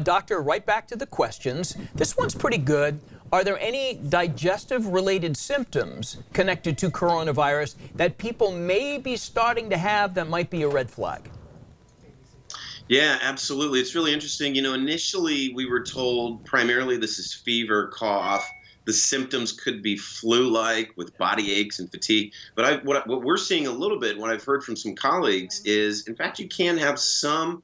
Doctor, right back to the questions. This one's pretty good. Are there any digestive-related symptoms connected to coronavirus that people may be starting to have that might be a red flag? Yeah, absolutely. It's really interesting. Initially we were told primarily this is fever, cough. The symptoms could be flu-like with body aches and fatigue. But what we're seeing a little bit, what I've heard from some colleagues is, in fact, you can have some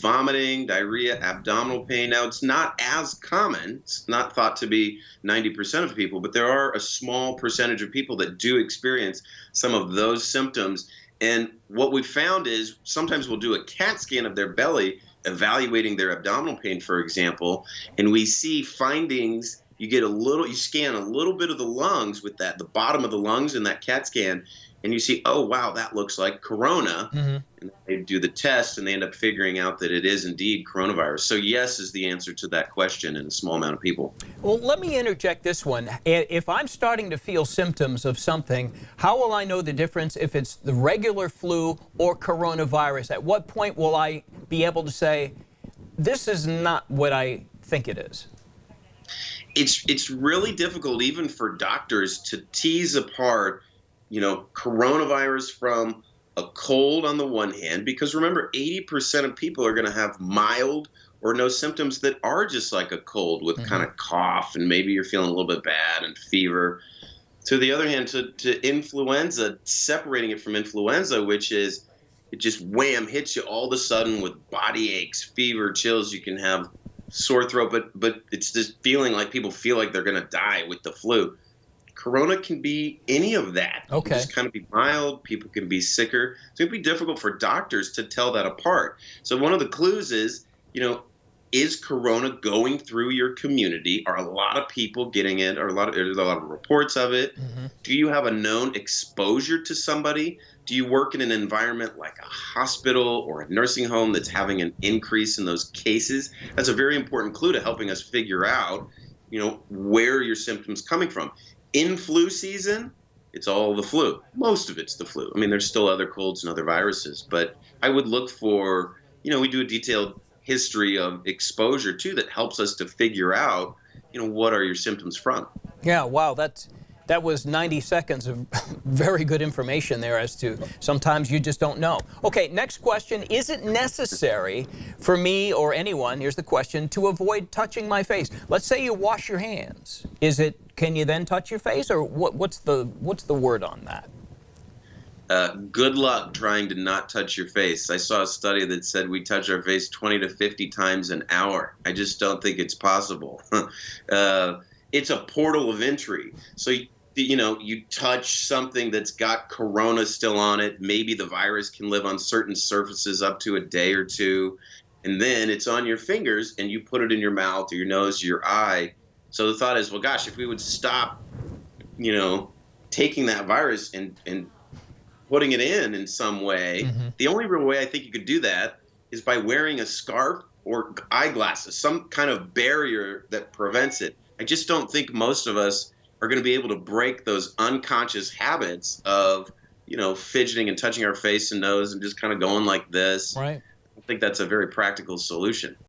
vomiting, diarrhea, abdominal pain. Now, it's not as common. It's not thought to be 90% of people, but there are a small percentage of people that do experience some of those symptoms. And what we found is sometimes we'll do a CAT scan of their belly, evaluating their abdominal pain, for example, and we see findings. You scan a little bit of the lungs with that, the bottom of the lungs in that CAT scan, and you see, oh, wow, that looks like corona. And they do the test, and they end up figuring out that it is indeed coronavirus. So yes is the answer to that question in a small amount of people. Well, let me interject this one. If I'm starting to feel symptoms of something, how will I know the difference if it's the regular flu or coronavirus? At what point will I be able to say, this is not what I think it is? It's really difficult even for doctors to tease apart, coronavirus from a cold on the one hand, because remember, 80% of people are going to have mild or no symptoms that are just like a cold with kind of cough, and maybe you're feeling a little bit bad and fever. To the other hand, to influenza, separating it from influenza, which is it just wham, hits you all of a sudden with body aches, fever, chills. You can have sore throat, but it's this feeling like people feel like they're going to die with the flu. Corona can be any of that. Okay. It can just kind of be mild. People can be sicker. So it'd be difficult for doctors to tell that apart. So one of the clues is, is corona going through your community? Are a lot of people getting it? There's a lot of reports of it? Do you have a known exposure to somebody? Do you work in an environment like a hospital or a nursing home that's having an increase in those cases? That's a very important clue to helping us figure out, where your symptoms coming from. In flu season, it's all the flu. Most of it's the flu. I mean, there's still other colds and other viruses, but I would look for, we do a detailed history of exposure too that helps us to figure out, what are your symptoms from. Yeah, wow, that was 90 seconds of very good information there as to sometimes you just don't know. Okay, next question. Is it necessary for me or anyone, here's the question, to avoid touching my face? Let's say you wash your hands. Can you then touch your face, or what's the word on that? Good luck trying to not touch your face. I saw a study that said we touch our face 20 to 50 times an hour. I just don't think it's possible. It's a portal of entry. So, you touch something that's got corona still on it. Maybe the virus can live on certain surfaces up to a day or two. And then it's on your fingers and you put it in your mouth or your nose or your eye. So the thought is, well, gosh, if we would stop, taking that virus and putting it in some way, the only real way I think you could do that is by wearing a scarf or eyeglasses, some kind of barrier that prevents it. I just don't think most of us are going to be able to break those unconscious habits of, fidgeting and touching our face and nose and just kind of going like this. Right. I think that's a very practical solution.